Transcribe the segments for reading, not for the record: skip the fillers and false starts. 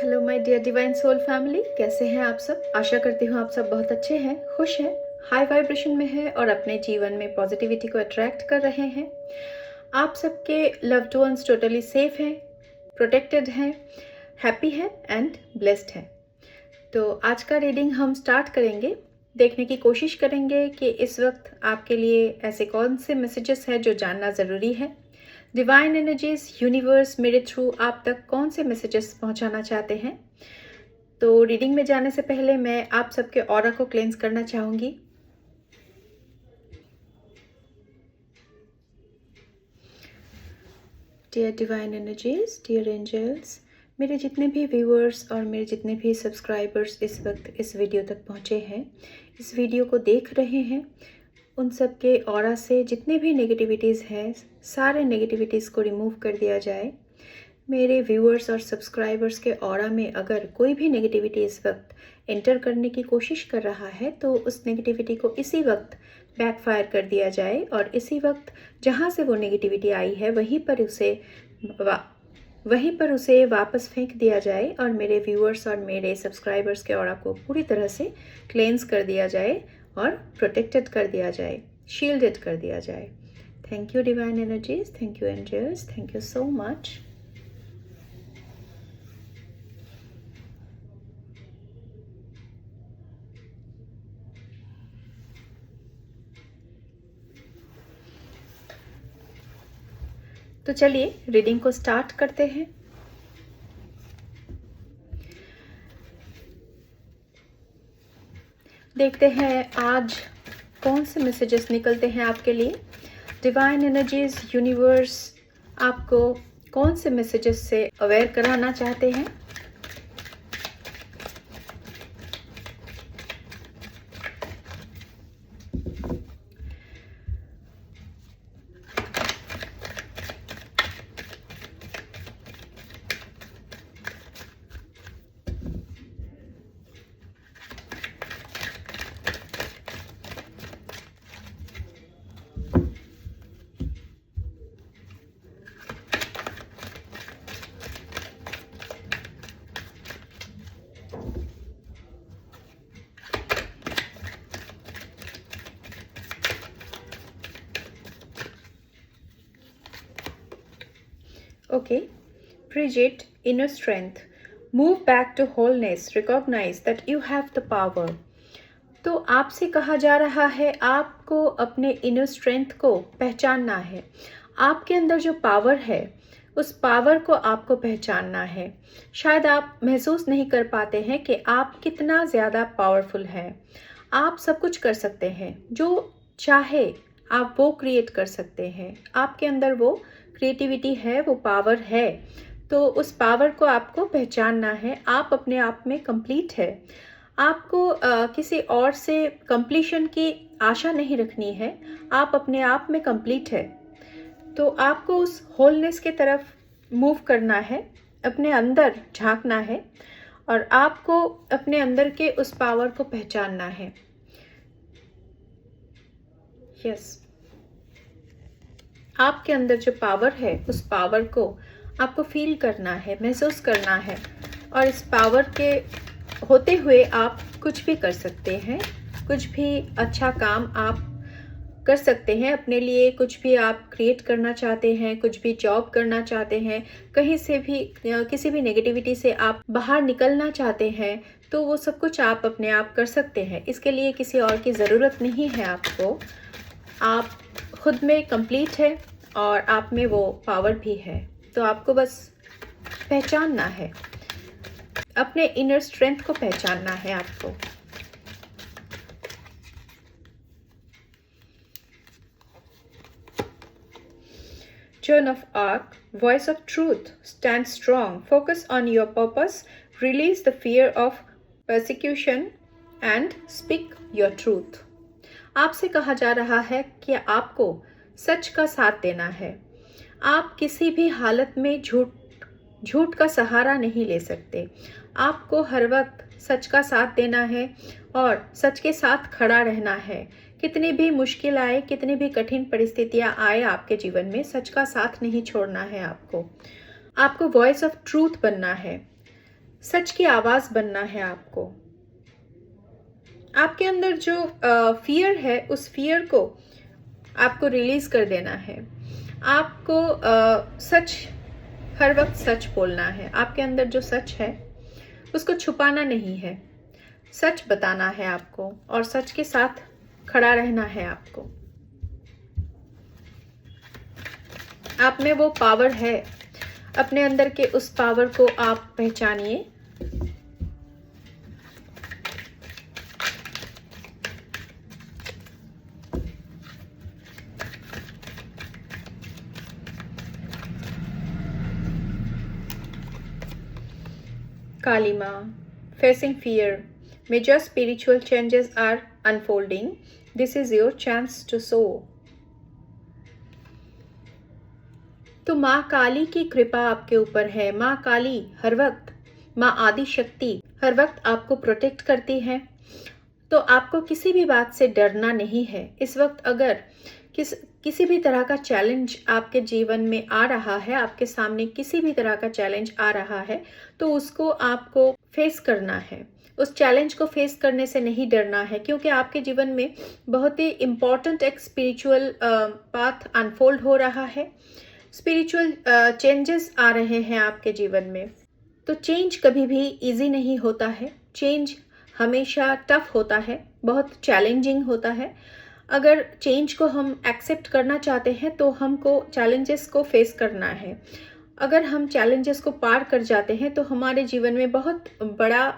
Hello my dear divine soul family, कैसे हैं आप सब। आशा करती हूँ आप सब बहुत अच्छे हैं, खुश हैं, हाई वाइब्रेशन में हैं और अपने जीवन में पॉजिटिविटी को अट्रैक्ट कर रहे हैं। आप सबके लव्ड वंस टोटली सेफ हैं, प्रोटेक्टेड हैं, हैप्पी हैं एंड ब्लेस्ड हैं। तो आज का रीडिंग हम स्टार्ट करेंगे। देखने की कोशिश करेंगे कि इस वक्त आपके लिए ऐसे कौन से मैसेजेस हैं जो जानना ज़रूरी है। डिवाइन एनर्जीज, यूनिवर्स मेरे थ्रू आप तक कौन से मैसेजेस पहुंचाना चाहते हैं। तो रीडिंग में जाने से पहले मैं आप सबके ऑरा को क्लेंस करना चाहूंगी। Dear divine energies, dear angels, मेरे जितने भी व्यूअर्स और मेरे जितने भी सब्सक्राइबर्स इस वक्त इस वीडियो तक पहुंचे हैं, इस वीडियो को देख रहे हैं, उन सब के ऑरा से जितने भी नेगेटिविटीज़ हैं, सारे नेगेटिविटीज़ को रिमूव कर दिया जाए। मेरे व्यूअर्स और सब्सक्राइबर्स के ऑरा में अगर कोई भी नेगेटिविटी इस वक्त एंटर करने की कोशिश कर रहा है तो उस नेगेटिविटी को इसी वक्त बैकफायर कर दिया जाए और इसी वक्त जहाँ से वो नेगेटिविटी आई है वहीं पर उसे वापस फेंक दिया जाए और मेरे व्यूअर्स और मेरे सब्सक्राइबर्स के ऑरा को पूरी तरह से क्लेंस कर दिया जाए और प्रोटेक्टेड कर दिया जाए, शील्डेड कर दिया जाए। Thank you divine energies, thank you angels, thank you so much. तो चलिए रीडिंग को स्टार्ट करते हैं। देखते हैं आज कौन से मैसेजेस निकलते हैं आपके लिए। डिवाइन एनर्जीज, यूनिवर्स आपको कौन से मैसेजेस से अवेयर कराना चाहते हैं। Okay, Bridget, inner strength. Move back to wholeness. Recognize that you have the power. तो आपसे कहा जा रहा है आपको अपने इनर स्ट्रेंथ को पहचानना है। आपके अंदर जो पावर है उस पावर को आपको पहचानना है। शायद आप महसूस नहीं कर पाते हैं कि आप कितना ज़्यादा पावरफुल हैं। आप सब कुछ कर सकते हैं, जो चाहे आप वो क्रिएट कर सकते हैं। आपके अंदर वो क्रिएटिविटी है, वो पावर है। तो उस पावर को आपको पहचानना है। आप अपने आप में कंप्लीट है। आपको किसी और से कंप्लीशन की आशा नहीं रखनी है। आप अपने आप में कंप्लीट है। तो आपको उस होलनेस की तरफ मूव करना है, अपने अंदर झांकना है और आपको अपने अंदर के उस पावर को पहचानना है। यस, आपके अंदर जो पावर है उस पावर को आपको फील करना है, महसूस करना है और इस पावर के होते हुए आप कुछ भी कर सकते हैं। कुछ भी अच्छा काम आप कर सकते हैं अपने लिए। कुछ भी आप क्रिएट करना चाहते हैं, कुछ भी जॉब करना चाहते हैं, कहीं से भी किसी भी नेगेटिविटी से आप बाहर निकलना चाहते हैं, तो वो सब कुछ आप अपने आप कर सकते हैं। इसके लिए किसी और की ज़रूरत नहीं है आपको। आप खुद में कंप्लीट है और आप में वो पावर भी है। तो आपको बस पहचानना है, अपने इनर स्ट्रेंथ को पहचानना है आपको। Joan of Arc, voice of truth, stand strong, focus on your purpose, release the fear of persecution and speak your truth. आपसे कहा जा रहा है कि आपको सच का साथ देना है। आप किसी भी हालत में झूठ का सहारा नहीं ले सकते। आपको हर वक्त सच का साथ देना है और सच के साथ खड़ा रहना है। कितनी भी मुश्किल आए, कितनी भी कठिन परिस्थितियां आए आपके जीवन में, सच का साथ नहीं छोड़ना है आपको। आपको वॉइस ऑफ ट्रूथ बनना है। सच की आवाज़ बनना है आपको। आपके अंदर जो फ़ियर है, उस फ़ियर को आपको रिलीज़ कर देना है। आपको सच, हर वक्त सच बोलना है। आपके अंदर जो सच है उसको छुपाना नहीं है, सच बताना है आपको और सच के साथ खड़ा रहना है आपको। आप में वो पावर है, अपने अंदर के उस पावर को आप पहचानिए। Kali Ma, facing fear. Major spiritual changes are unfolding. This is your chance to sow. तो माँ काली की कृपा आपके ऊपर है। माँ काली हर वक्त, माँ आदि शक्ति हर वक्त आपको प्रोटेक्ट करती है। तो आपको किसी भी बात से डरना नहीं है। इस वक्त अगर किसी भी तरह का चैलेंज आपके जीवन में आ रहा है, आपके सामने किसी भी तरह का चैलेंज आ रहा है, तो उसको आपको फेस करना है। उस चैलेंज को फेस करने से नहीं डरना है, क्योंकि आपके जीवन में बहुत ही इम्पॉर्टेंट एक स्पिरिचुअल पाथ अनफोल्ड हो रहा है। स्पिरिचुअल चेंजेस आ रहे हैं आपके जीवन में। तो चेंज कभी भी इजी नहीं होता है। चेंज हमेशा टफ होता है, बहुत चैलेंजिंग होता है। अगर चेंज को हम एक्सेप्ट करना चाहते हैं तो हमको चैलेंजेस को फेस करना है। अगर हम चैलेंजेस को पार कर जाते हैं तो हमारे जीवन में बहुत बड़ा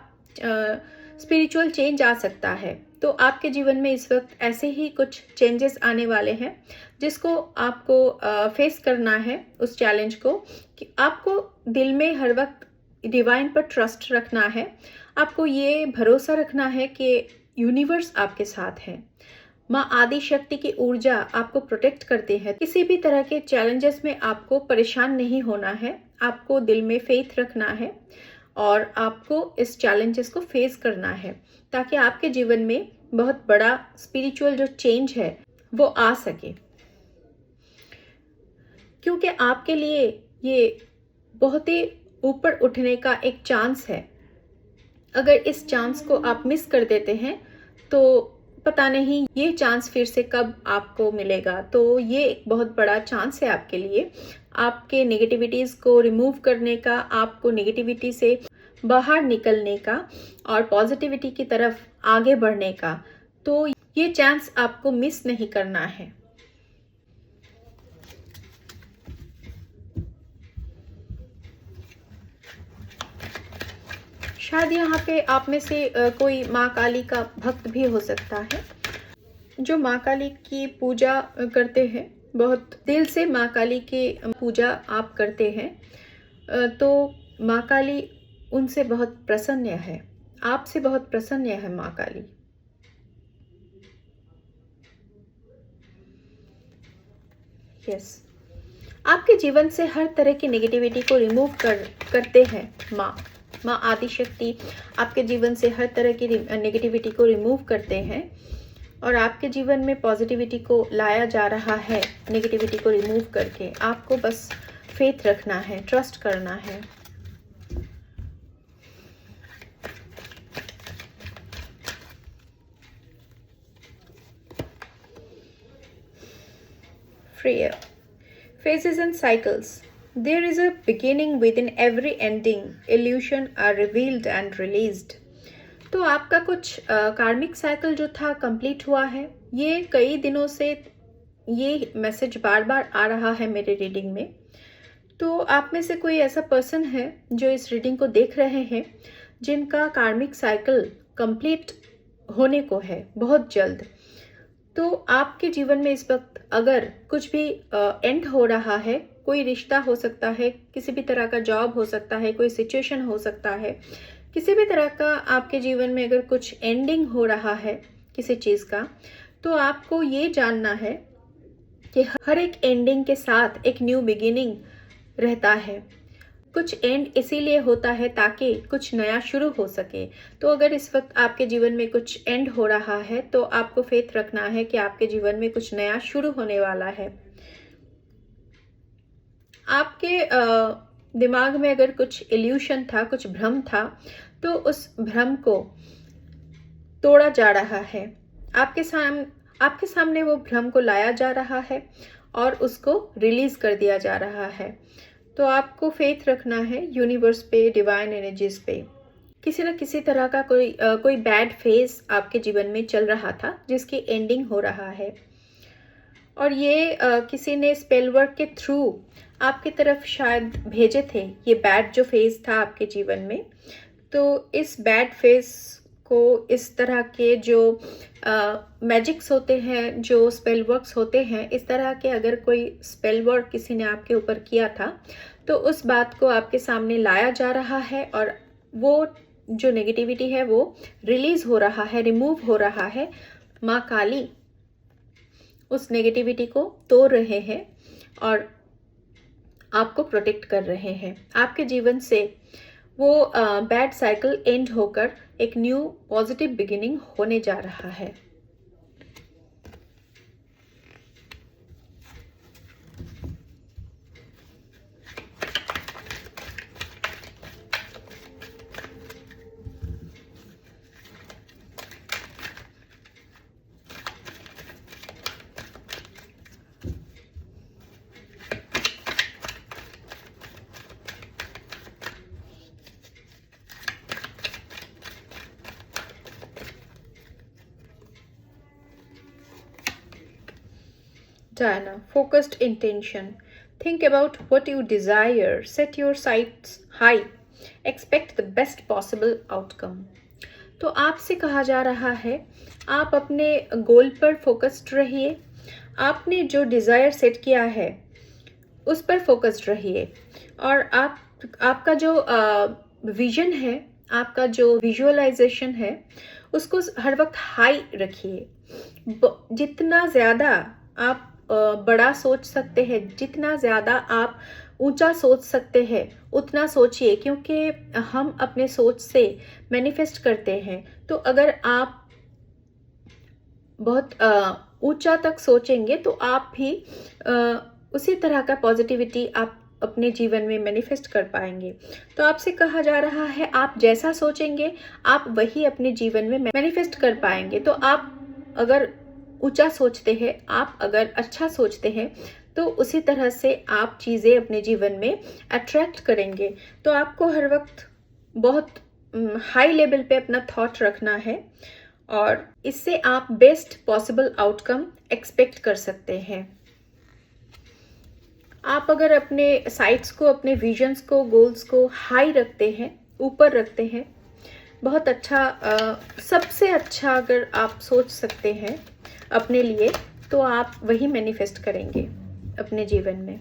स्पिरिचुअल चेंज आ सकता है। तो आपके जीवन में इस वक्त ऐसे ही कुछ चेंजेस आने वाले हैं जिसको आपको फेस करना है। उस चैलेंज को कि आपको दिल में हर वक्त डिवाइन पर ट्रस्ट रखना है। आपको ये भरोसा रखना है कि यूनिवर्स आपके साथ है। माँ आदि शक्ति की ऊर्जा आपको प्रोटेक्ट करती है। किसी भी तरह के चैलेंजेस में आपको परेशान नहीं होना है। आपको दिल में फेथ रखना है और आपको इस चैलेंजेस को फेस करना है, ताकि आपके जीवन में बहुत बड़ा स्पिरिचुअल जो चेंज है वो आ सके। क्योंकि आपके लिए ये बहुत ही ऊपर उठने का एक चांस है। अगर इस चांस को आप मिस कर देते हैं तो पता नहीं ये चांस फिर से कब आपको मिलेगा। तो ये एक बहुत बड़ा चांस है आपके लिए, आपके नेगेटिविटीज़ को रिमूव करने का, आपको नेगेटिविटी से बाहर निकलने का और पॉजिटिविटी की तरफ आगे बढ़ने का। तो ये चांस आपको मिस नहीं करना है। शायद यहाँ पे आप में से कोई माँ काली का भक्त भी हो सकता है, जो माँ काली की पूजा करते हैं। बहुत दिल से माँ काली की पूजा आप करते हैं तो माँ काली उनसे बहुत प्रसन्न है, आपसे बहुत प्रसन्न है माँ काली। यस, आपके जीवन से हर तरह की नेगेटिविटी को रिमूव करते हैं माँ आदि शक्ति आपके जीवन से हर तरह की नेगेटिविटी को रिमूव करते हैं और आपके जीवन में पॉजिटिविटी को लाया जा रहा है। नेगेटिविटी को रिमूव करके आपको बस फेथ रखना है, ट्रस्ट करना है। Freya, phases and cycles. There is a beginning within every ending. Illusion are revealed and released. तो आपका कुछ कार्मिक साइकिल जो था कंप्लीट हुआ है। ये कई दिनों से ये मैसेज बार बार आ रहा है मेरे रीडिंग में। तो आप में से कोई ऐसा पर्सन है जो इस रीडिंग को देख रहे हैं जिनका कार्मिक साइकिल कंप्लीट होने को है बहुत जल्द। तो आपके जीवन में इस वक्त अगर कुछ भी एंड हो रहा है, कोई रिश्ता हो सकता है, किसी भी तरह का जॉब हो सकता है, कोई सिचुएशन हो सकता है, किसी भी तरह का आपके जीवन में अगर कुछ एंडिंग हो रहा है किसी चीज़ का, तो आपको ये जानना है कि हर एक एंडिंग के साथ एक न्यू बिगिनिंग रहता है। कुछ एंड इसीलिए होता है ताकि कुछ नया शुरू हो सके। तो अगर इस वक्त आपके जीवन में कुछ एंड हो रहा है तो आपको फेथ रखना है कि आपके जीवन में कुछ नया शुरू होने वाला है। आपके दिमाग में अगर कुछ इल्यूशन था, कुछ भ्रम था, तो उस भ्रम को तोड़ा जा रहा है। आपके सामने वो भ्रम को लाया जा रहा है और उसको रिलीज कर दिया जा रहा है। तो आपको फेथ रखना है यूनिवर्स पे, डिवाइन एनर्जीज पे। किसी न किसी तरह का कोई बैड फेज आपके जीवन में चल रहा था जिसकी एंडिंग हो रहा है, और ये किसी ने स्पेल वर्क के थ्रू आपकी तरफ शायद भेजे थे ये बैड जो फेज था आपके जीवन में। तो इस बैड फेज को, इस तरह के जो मैजिक्स होते हैं, जो स्पेल वर्क्स होते हैं, इस तरह के अगर कोई स्पेल वर्क किसी ने आपके ऊपर किया था, तो उस बात को आपके सामने लाया जा रहा है और वो जो नेगेटिविटी है वो रिलीज हो रहा है, रिमूव हो रहा है। माँ काली उस नेगेटिविटी को तोड़ रहे हैं और आपको प्रोटेक्ट कर रहे हैं। आपके जीवन से वो बैड साइकिल एंड होकर एक न्यू पॉजिटिव बिगिनिंग होने जा रहा है। Diana, focused intention. Think about what you desire. Set your sights high. Expect the best possible outcome. तो आपसे कहा जा रहा है, आप अपने गोल पर फोकस्ड रहिए। आपने जो डिज़ायर सेट किया है उस पर फोकस्ड रहिए, और आपका जो विजन है, आपका जो विजुअलाइजेशन है, उसको हर वक्त हाई रखिए। जितना ज़्यादा आप बड़ा सोच सकते हैं, जितना ज़्यादा आप ऊंचा सोच सकते हैं, उतना सोचिए, क्योंकि हम अपने सोच से मैनिफेस्ट करते हैं। तो अगर आप बहुत ऊंचा तक सोचेंगे तो आप भी उसी तरह का पॉजिटिविटी आप अपने जीवन में मैनिफेस्ट कर पाएंगे। तो आपसे कहा जा रहा है, आप जैसा सोचेंगे आप वही अपने जीवन में मैनिफेस्ट कर पाएंगे। तो आप अगर ऊंचा सोचते हैं, आप अगर अच्छा सोचते हैं, तो उसी तरह से आप चीज़ें अपने जीवन में अट्रैक्ट करेंगे। तो आपको हर वक्त बहुत हाई लेवल पे अपना थॉट रखना है, और इससे आप बेस्ट पॉसिबल आउटकम एक्सपेक्ट कर सकते हैं। आप अगर अपने साइट्स को, अपने विजन्स को, गोल्स को हाई रखते हैं, ऊपर रखते हैं, बहुत अच्छा, सबसे अच्छा अगर आप सोच सकते हैं अपने लिए, तो आप वही मैनिफेस्ट करेंगे अपने जीवन में।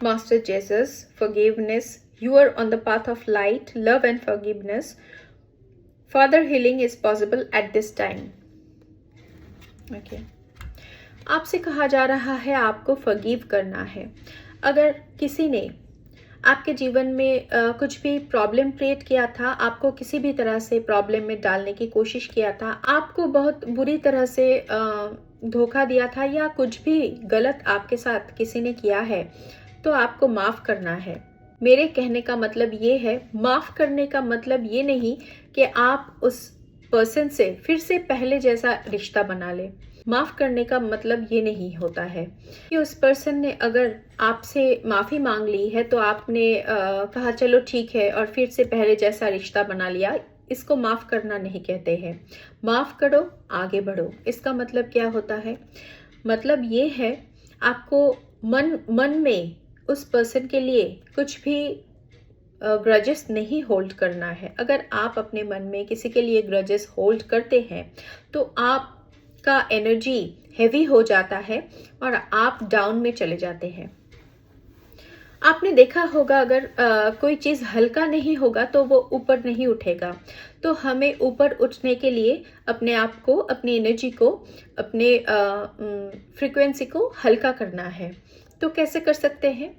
Master Jesus, forgiveness. You are on the path of light, love and forgiveness. Father, healing is possible at this time. Okay. आपसे कहा जा रहा है, आपको फॉरगिव करना है। अगर किसी ने आपके जीवन में कुछ भी प्रॉब्लम क्रिएट किया था, आपको किसी भी तरह से प्रॉब्लम में डालने की कोशिश किया था, आपको बहुत बुरी तरह से धोखा दिया था, या कुछ भी गलत आपके साथ किसी ने किया है, तो आपको माफ़ करना है। मेरे कहने का मतलब ये है, माफ़ करने का मतलब ये नहीं कि आप उस पर्सन से फिर से पहले जैसा रिश्ता बना लें। माफ़ करने का मतलब ये नहीं होता है कि उस पर्सन ने अगर आपसे माफ़ी मांग ली है तो आपने कहा चलो ठीक है और फिर से पहले जैसा रिश्ता बना लिया। इसको माफ़ करना नहीं कहते हैं। माफ़ करो, आगे बढ़ो। इसका मतलब क्या होता है? मतलब ये है, आपको मन में उस पर्सन के लिए कुछ भी ग्रजेस नहीं होल्ड करना है। अगर आप अपने मन में किसी के लिए ग्रजेस होल्ड करते हैं तो आपका एनर्जी हैवी हो जाता है और आप डाउन में चले जाते हैं। आपने देखा होगा, अगर कोई चीज़ हल्का नहीं होगा तो वो ऊपर नहीं उठेगा। तो हमें ऊपर उठने के लिए अपने आप को, अपनी एनर्जी को, अपने फ्रीक्वेंसी को हल्का करना है। तो कैसे कर सकते हैं?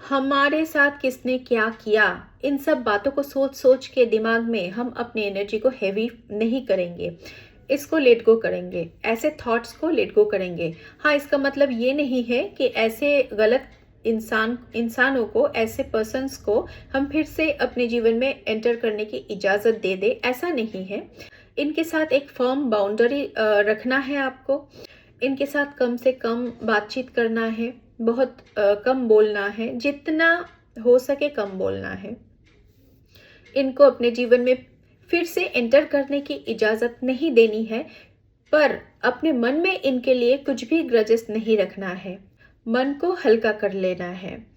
हमारे साथ किसने क्या किया, इन सब बातों को सोच सोच के दिमाग में हम अपनी एनर्जी को हैवी नहीं करेंगे। इसको लेट गो करेंगे, ऐसे थॉट्स को लेट गो करेंगे। हाँ, इसका मतलब ये नहीं है कि ऐसे गलत इंसानों को, ऐसे पर्सन्स को हम फिर से अपने जीवन में एंटर करने की इजाज़त दे दे, ऐसा नहीं है। इनके साथ एक फर्म बाउंड्री रखना है आपको। इनके साथ कम से कम बातचीत करना है, बहुत कम बोलना है, जितना हो सके कम बोलना है। इनको अपने जीवन में फिर से एंटर करने की इजाज़त नहीं देनी है, पर अपने मन में इनके लिए कुछ भी ग्रजेस नहीं रखना है। मन को हल्का कर लेना है।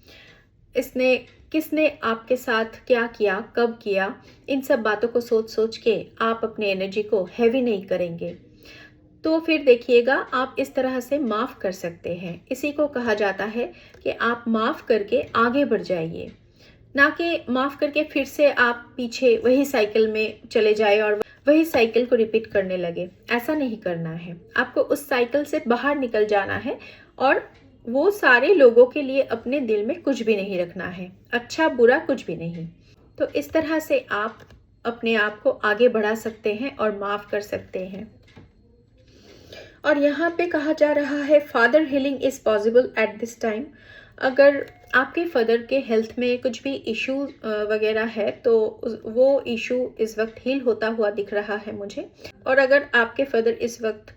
इसने किसने आपके साथ क्या किया, कब किया, इन सब बातों को सोच सोच के आप अपने एनर्जी को हैवी नहीं करेंगे। तो फिर देखिएगा, आप इस तरह से माफ़ कर सकते हैं। इसी को कहा जाता है कि आप माफ़ करके आगे बढ़ जाइए, ना कि माफ़ करके फिर से आप पीछे वही साइकिल में चले जाए और वही साइकिल को रिपीट करने लगे। ऐसा नहीं करना है। आपको उस साइकिल से बाहर निकल जाना है और वो सारे लोगों के लिए अपने दिल में कुछ भी नहीं रखना है, अच्छा बुरा कुछ भी नहीं। तो इस तरह से आप अपने आप को आगे बढ़ा सकते हैं और माफ़ कर सकते हैं। और यहाँ पे कहा जा रहा है father healing is possible at this time. अगर आपके फादर के हेल्थ में कुछ भी इशू वगैरह है तो वो इशू इस वक्त हील होता हुआ दिख रहा है मुझे। और अगर आपके फादर इस वक्त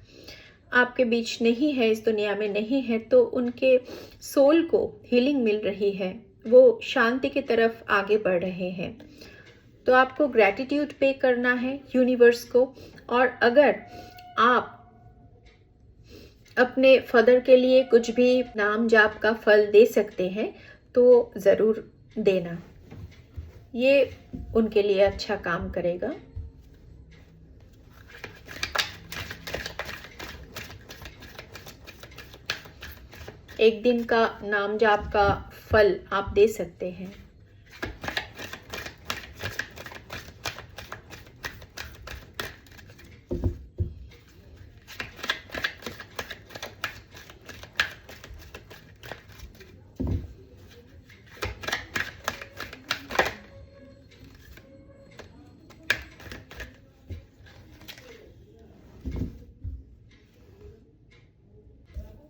आपके बीच नहीं है, इस दुनिया में नहीं है, तो उनके सोल को हीलिंग मिल रही है, वो शांति की तरफ आगे बढ़ रहे हैं। तो आपको ग्रैटिट्यूड पे करना है यूनिवर्स को। और अगर आप अपने फादर के लिए कुछ भी नाम जाप का फल दे सकते हैं तो ज़रूर देना, ये उनके लिए अच्छा काम करेगा। एक दिन का नाम जाप का फल आप दे सकते हैं।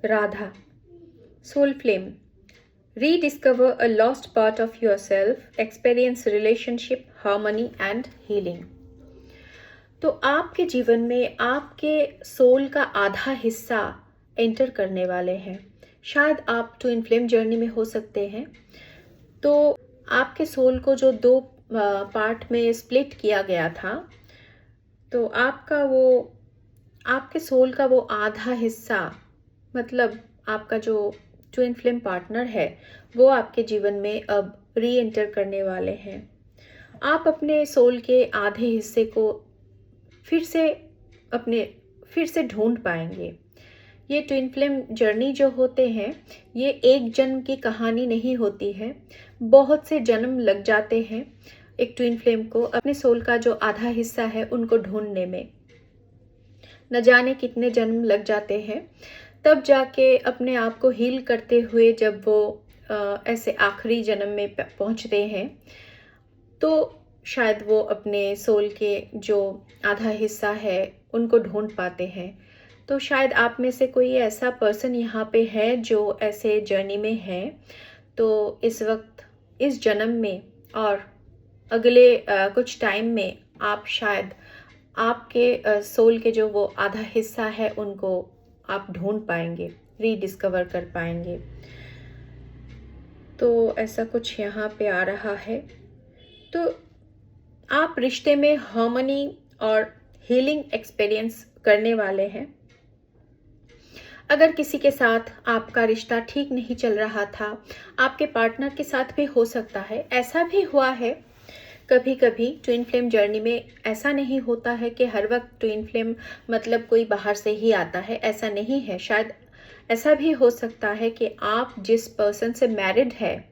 Radha, Soul Flame. Rediscover a lost part of yourself, experience relationship, harmony and healing. तो आपके जीवन में आपके सोल का आधा हिस्सा एंटर करने वाले हैं। शायद आप ट्विन फ्लेम जर्नी में हो सकते हैं। तो आपके सोल को जो दो पार्ट में स्प्लिट किया गया था, तो आपके सोल का वो आधा हिस्सा, मतलब आपका जो ट्विन फ्लेम पार्टनर है, वो आपके जीवन में अब री एंटर करने वाले हैं। आप अपने सोल के आधे हिस्से को फिर से ढूंढ पाएंगे। ये ट्विन फ्लेम जर्नी जो होते हैं, ये एक जन्म की कहानी नहीं होती है, बहुत से जन्म लग जाते हैं एक ट्विन फ्लेम को अपने सोल का जो आधा हिस्सा है उनको ढूंढने में। न जाने कितने जन्म लग जाते हैं, तब जाके अपने आप को हील करते हुए जब वो ऐसे आखिरी जन्म में पहुंचते हैं, तो शायद वो अपने सोल के जो आधा हिस्सा है उनको ढूंढ पाते हैं। तो शायद आप में से कोई ऐसा पर्सन यहाँ पे है जो ऐसे जर्नी में है। तो इस वक्त, इस जन्म में और अगले कुछ टाइम में आप शायद आपके सोल के जो वो आधा हिस्सा है उनको आप ढूंढ पाएंगे, रीडिस्कवर कर पाएंगे। तो ऐसा कुछ यहाँ पे आ रहा है। तो आप रिश्ते में हार्मनी और हीलिंग एक्सपीरियंस करने वाले हैं। अगर किसी के साथ आपका रिश्ता ठीक नहीं चल रहा था, आपके पार्टनर के साथ भी हो सकता है, ऐसा भी हुआ है कभी कभी ट्विन फ्लेम जर्नी में। ऐसा नहीं होता है कि हर वक्त ट्विन फ्लेम मतलब कोई बाहर से ही आता है, ऐसा नहीं है। शायद ऐसा भी हो सकता है कि आप जिस पर्सन से मैरिड है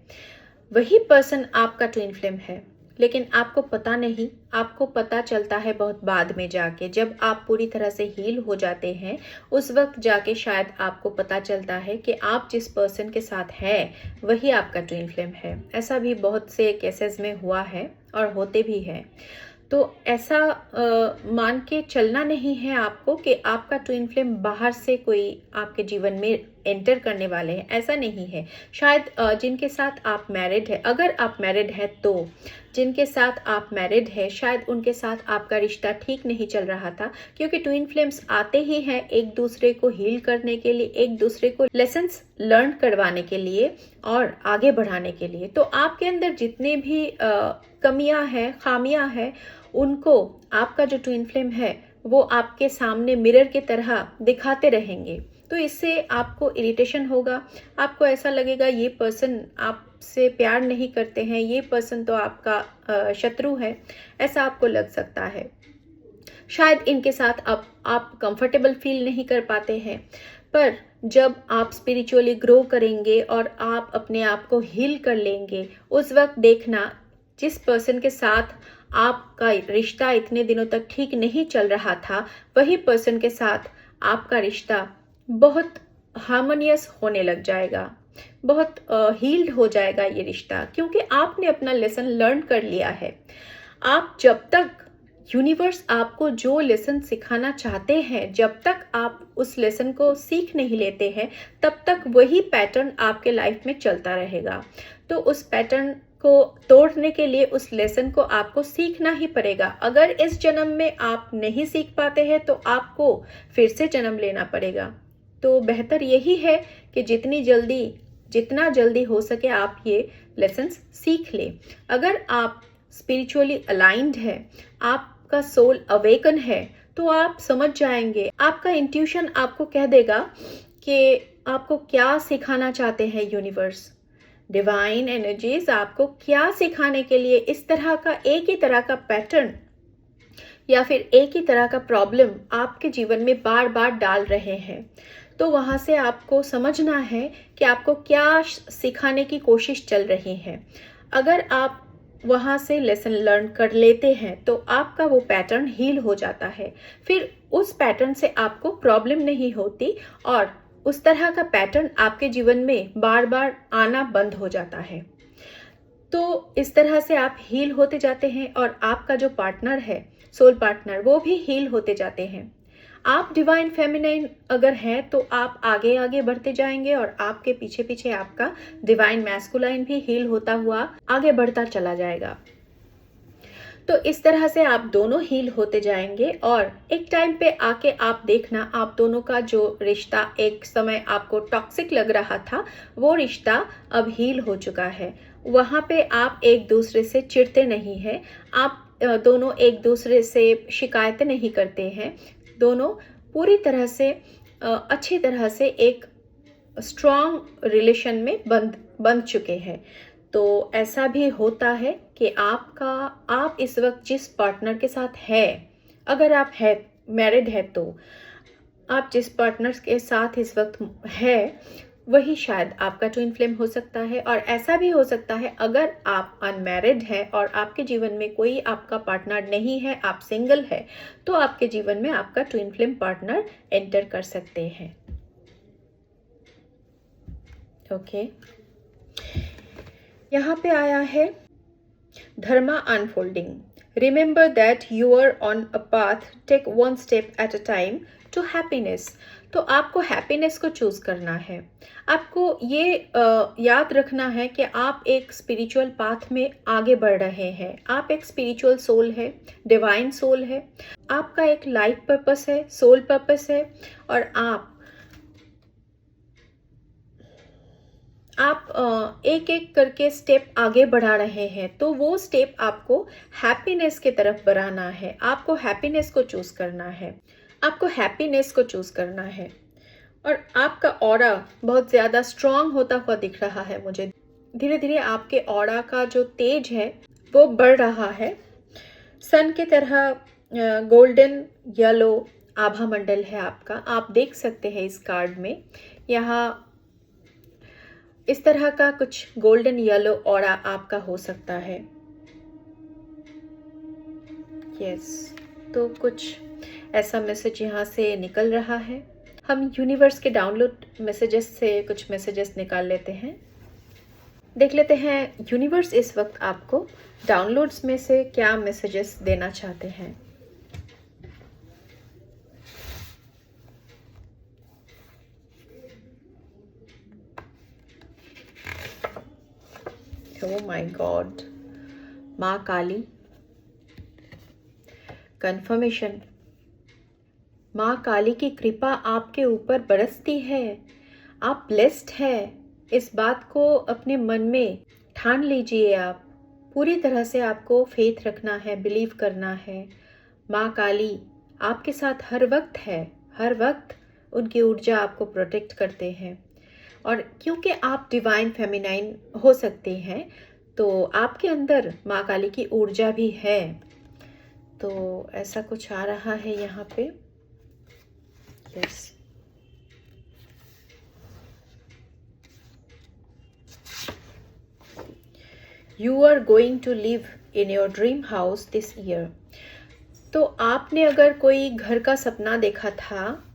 वही पर्सन आपका ट्विन फ्लेम है, लेकिन आपको पता नहीं। आपको पता चलता है बहुत बाद में जाके, जब आप पूरी तरह से हील हो जाते हैं, उस वक्त जाके शायद आपको पता चलता है कि आप जिस पर्सन के साथ हैं वही आपका ट्विन फ्लेम है। ऐसा भी बहुत से केसेस में हुआ है और होते भी हैं। तो ऐसा मान के चलना नहीं है आपको कि आपका ट्विन फ्लेम बाहर से कोई आपके जीवन में एंटर करने वाले हैं, ऐसा नहीं है। शायद जिनके साथ आप मैरिड है, अगर आप मैरिड है तो जिनके साथ आप मैरिड है शायद उनके साथ आपका रिश्ता ठीक नहीं चल रहा था, क्योंकि ट्विन फ्लेम्स आते ही हैं एक दूसरे को हील करने के लिए, एक दूसरे को लेसन्स लर्न करवाने के लिए और आगे बढ़ाने के लिए। तो आपके अंदर जितने भी कमियां हैं, खामियां हैं, उनको आपका जो ट्विन फ्लेम है वो आपके सामने मिरर की तरह दिखाते रहेंगे। तो इससे आपको इरिटेशन होगा, आपको ऐसा लगेगा ये पर्सन आपसे प्यार नहीं करते हैं, ये पर्सन तो आपका शत्रु है, ऐसा आपको लग सकता है। शायद इनके साथ आप कंफर्टेबल फील नहीं कर पाते हैं, पर जब आप स्पिरिचुअली ग्रो करेंगे और आप अपने आप को हील कर लेंगे, उस वक्त देखना जिस पर्सन के साथ आपका रिश्ता इतने दिनों तक ठीक नहीं चल रहा था, वही पर्सन के साथ आपका रिश्ता बहुत हार्मोनियस होने लग जाएगा, बहुत हील्ड हो जाएगा ये रिश्ता, क्योंकि आपने अपना लेसन लर्न कर लिया है। आप जब तक यूनिवर्स आपको जो लेसन सिखाना चाहते हैं, जब तक आप उस लेसन को सीख नहीं लेते हैं, तब तक वही पैटर्न आपके लाइफ में चलता रहेगा। तो उस पैटर्न को तोड़ने के लिए उस लेसन को आपको सीखना ही पड़ेगा। अगर इस जन्म में आप नहीं सीख पाते हैं तो आपको फिर से जन्म लेना पड़ेगा। तो बेहतर यही है कि जितना जल्दी हो सके आप ये लेसन्स सीख लें। अगर आप स्पिरिचुअली अलाइंड है, आपका सोल अवेकन है, तो आप समझ जाएंगे, आपका इंट्यूशन आपको कह देगा कि आपको क्या सिखाना चाहते हैं यूनिवर्स। डिवाइन एनर्जीज आपको क्या सिखाने के लिए इस तरह का एक ही तरह का पैटर्न या फिर एक ही तरह का प्रॉब्लम आपके जीवन में बार बार डाल रहे हैं। तो वहाँ से आपको समझना है कि आपको क्या सिखाने की कोशिश चल रही है। अगर आप वहाँ से लेसन लर्न कर लेते हैं तो आपका वो पैटर्न हील हो जाता है, फिर उस पैटर्न से आपको प्रॉब्लम नहीं होती और उस तरह का पैटर्न आपके जीवन में बार बार आना बंद हो जाता है। तो इस तरह से आप हील होते जाते हैं और आपका जो पार्टनर है, सोल पार्टनर, वो भी हील होते जाते हैं। आप डिवाइन फेमिनाइन अगर हैं तो आप आगे आगे बढ़ते जाएंगे और आपके पीछे पीछे आपका डिवाइन मैस्कुलाइन भी हील होता हुआ आगे बढ़ता चला जाएगा। तो इस तरह से आप दोनों हील होते जाएंगे और एक टाइम पे आके आप देखना, आप दोनों का जो रिश्ता एक समय आपको टॉक्सिक लग रहा था, वो रिश्ता अब हील हो चुका है। वहाँ पे आप एक दूसरे से चिढ़ते नहीं हैं, आप दोनों एक दूसरे से शिकायतें नहीं करते हैं, दोनों पूरी तरह से अच्छी तरह से एक स्ट्रॉन्ग रिलेशन में बंध चुके हैं। तो ऐसा भी होता है कि आप इस वक्त जिस पार्टनर के साथ है, अगर आप है मैरिड है तो आप जिस पार्टनर के साथ इस वक्त है वही शायद आपका ट्विन फ्लेम हो सकता है। और ऐसा भी हो सकता है अगर आप अनमैरिड है और आपके जीवन में कोई आपका पार्टनर नहीं है, आप सिंगल है, तो आपके जीवन में आपका ट्विन फ्लेम पार्टनर एंटर कर सकते हैं। ओके, यहाँ पे आया है dharma unfolding. Remember that you are on a path, take one step at a time to happiness. तो आपको हैप्पीनेस को चूज करना है। आपको ये याद रखना है कि आप एक स्पिरिचुअल पाथ में आगे बढ़ रहे हैं। आप एक स्पिरिचुअल सोल है, डिवाइन सोल है, आपका एक लाइफ पर्पस है, सोल पर्पस है, और आप एक एक करके स्टेप आगे बढ़ा रहे हैं। तो वो स्टेप आपको हैप्पीनेस की तरफ बढ़ाना है। आपको हैप्पीनेस को चूज करना है, आपको हैप्पीनेस को चूज करना है। और आपका ऑरा बहुत ज़्यादा स्ट्रांग होता हुआ दिख रहा है मुझे। धीरे धीरे आपके ऑरा का जो तेज है वो बढ़ रहा है। सन की तरह गोल्डन येलो आभा मंडल है आपका। आप देख सकते हैं इस कार्ड में, यहाँ इस तरह का कुछ गोल्डन येलो ऑरा आपका हो सकता है। यस, तो कुछ ऐसा मैसेज यहाँ से निकल रहा है। हम यूनिवर्स के डाउनलोड मैसेजेस से कुछ मैसेजेस निकाल लेते हैं। देख लेते हैं यूनिवर्स इस वक्त आपको डाउनलोड्स में से क्या मैसेजेस देना चाहते हैं। ओह माय गॉड, माँ काली, कंफर्मेशन। माँ काली की कृपा आपके ऊपर बरसती है। आप ब्लेस्ड है। इस बात को अपने मन में ठान लीजिए। आप पूरी तरह से आपको फेथ रखना है, बिलीव करना है। माँ काली आपके साथ हर वक्त है। हर वक्त उनकी ऊर्जा आपको प्रोटेक्ट करते हैं। और क्योंकि आप डिवाइन फेमिनाइन हो सकते हैं, तो आपके अंदर माँ काली की ऊर्जा भी है। तो ऐसा कुछ आ रहा है यहाँ पे। Yes, you are going to live in your dream house this year. तो आपने अगर कोई घर का सपना देखा था,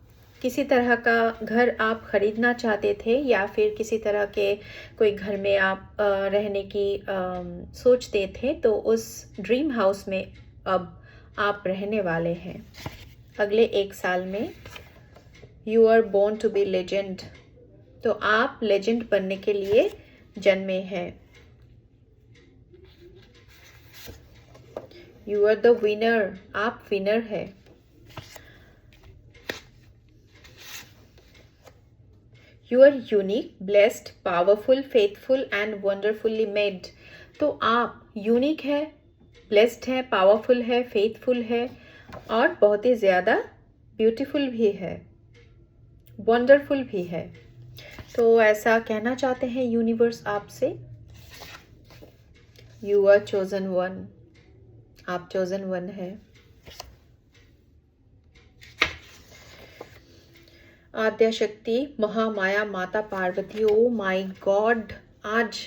किसी तरह का घर आप खरीदना चाहते थे, या फिर किसी तरह के कोई घर में आप रहने की सोचते थे, तो उस ड्रीम हाउस में अब आप रहने वाले हैं अगले 1 साल में। You are born to be legend. तो आप लेजेंड बनने के लिए जन्मे हैं। You are the winner. आप विनर है। You are unique, blessed, powerful, faithful and wonderfully made. तो आप यूनिक है, ब्लेस्ड है, पावरफुल है, फेथफुल है और बहुत ही ज़्यादा ब्यूटीफुल भी है, वंडरफुल भी है। तो ऐसा कहना चाहते हैं यूनिवर्स आपसे। You are chosen one. आप चोजन वन है। आद्या शक्ति, महामाया, माता पार्वती। ओ माय गॉड, आज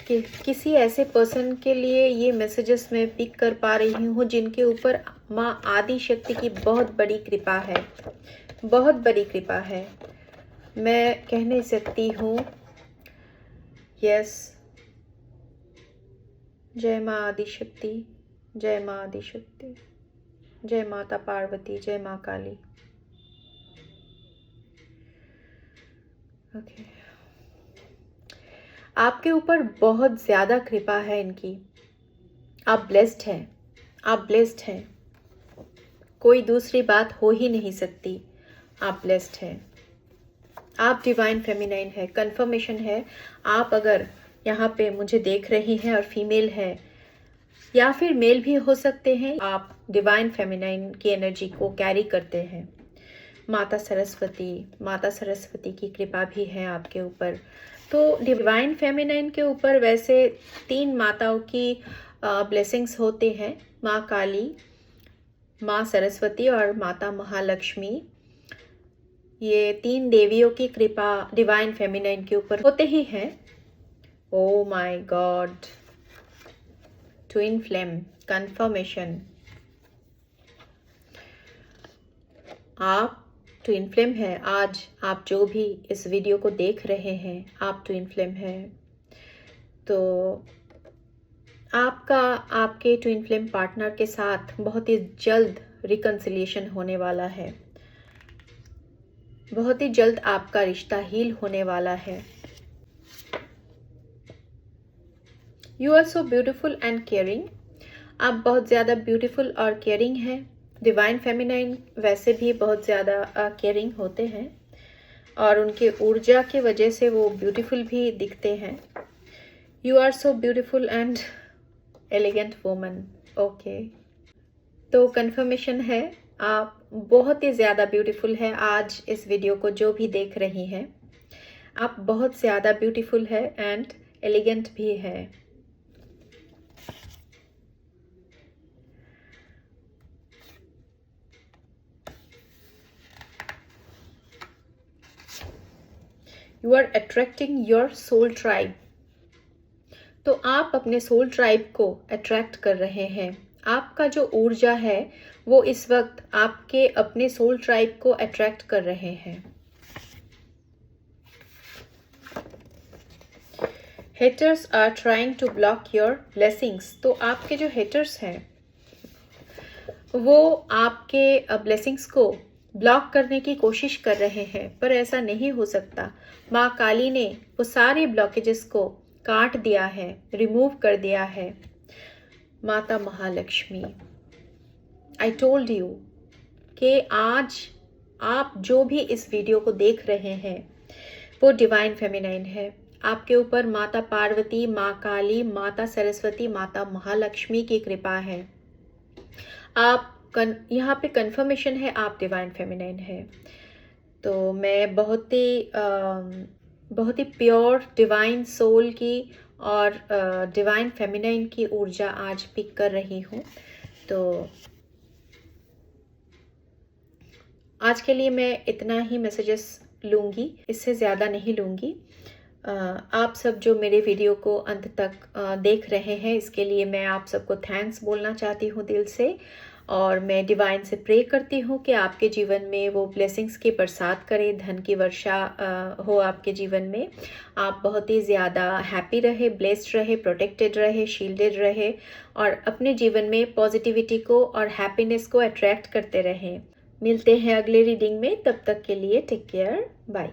किसी ऐसे पर्सन के लिए ये मैसेजेस मैं पिक कर पा रही हूँ जिनके ऊपर माँ आदि शक्ति की बहुत बड़ी कृपा है, बहुत बड़ी कृपा है। मैं कह नहीं सकती हूँ। यस, जय माँ आदि शक्ति, जय माँ आदि शक्ति, जय माता पार्वती, जय माँ काली। ओके, आपके ऊपर बहुत ज़्यादा कृपा है इनकी। आप ब्लेस्ड हैं, आप ब्लेस्ड हैं। कोई दूसरी बात हो ही नहीं सकती। आप ब्लेस्ड हैं। आप डिवाइन फेमिनाइन है। कंफर्मेशन है। आप अगर यहाँ पे मुझे देख रही हैं और फीमेल है या फिर मेल भी हो सकते हैं, आप डिवाइन फेमिनाइन की एनर्जी को कैरी करते हैं। माता सरस्वती की कृपा भी है आपके ऊपर। तो डिवाइन फेमिनाइन के ऊपर वैसे 3 माताओं की ब्लेसिंग्स होते हैं, माँ काली, माँ सरस्वती और माता महालक्ष्मी। ये 3 देवियों की कृपा डिवाइन फेमिनाइन के ऊपर होते ही हैं। Oh my God, twin flame, confirmation. आप ट्विन फ्लेम है। आज आप जो भी इस वीडियो को देख रहे हैं, आप ट्विन फ्लेम है। तो आपका आपके ट्विन फ्लेम पार्टनर के साथ बहुत ही जल्द रिकन्सिलिएशन होने वाला है। बहुत ही जल्द आपका रिश्ता हील होने वाला है। You are so beautiful and caring. आप बहुत ज़्यादा ब्यूटीफुल और केयरिंग हैं। डिवाइन फेमिनाइन वैसे भी बहुत ज़्यादा केयरिंग होते हैं और उनके ऊर्जा की वजह से वो ब्यूटीफुल भी दिखते हैं। You are so beautiful and elegant woman. Okay, तो कंफर्मेशन है आप बहुत ही ज़्यादा ब्यूटीफुल है। आज इस वीडियो को जो भी देख रही हैं, आप बहुत ज़्यादा ब्यूटीफुल है एंड एलिगेंट भी है। You are attracting your soul tribe. तो आप अपने सोल ट्राइब को अट्रैक्ट कर रहे हैं। आपका जो ऊर्जा है वो इस वक्त आपके अपने सोल ट्राइब को अट्रैक्ट कर रहे हैं। Haters are trying to block your blessings. तो आपके जो हेटर्स हैं वो आपके ब्लेसिंग्स को ब्लॉक करने की कोशिश कर रहे हैं, पर ऐसा नहीं हो सकता। माँ काली ने वो सारे ब्लॉकेजेस को काट दिया है, रिमूव कर दिया है। माता महालक्ष्मी, आई टोल्ड यू कि आज आप जो भी इस वीडियो को देख रहे हैं वो डिवाइन फेमिनाइन है। आपके ऊपर माता पार्वती, माँ काली, माता सरस्वती, माता महालक्ष्मी की कृपा है। आप यहाँ पे कंफर्मेशन है आप डिवाइन फेमिनाइन है। तो मैं बहुत ही प्योर डिवाइन सोल की और डिवाइन फेमिनाइन की ऊर्जा आज पिक कर रही हूँ। तो आज के लिए मैं इतना ही मैसेजेस लूँगी, इससे ज़्यादा नहीं लूँगी। आप सब जो मेरे वीडियो को अंत तक देख रहे हैं, इसके लिए मैं आप सबको थैंक्स बोलना चाहती हूँ दिल से। और मैं डिवाइन से प्रे करती हूँ कि आपके जीवन में वो ब्लेसिंग्स की बरसात करे, धन की वर्षा हो आपके जीवन में। आप बहुत ही ज़्यादा हैप्पी रहे, ब्लेस्ड रहे, प्रोटेक्टेड रहे, शील्डेड रहे और अपने जीवन में पॉजिटिविटी को और हैप्पीनेस को अट्रैक्ट करते रहें। मिलते हैं अगले रीडिंग में, तब तक के लिए टेक केयर, बाय।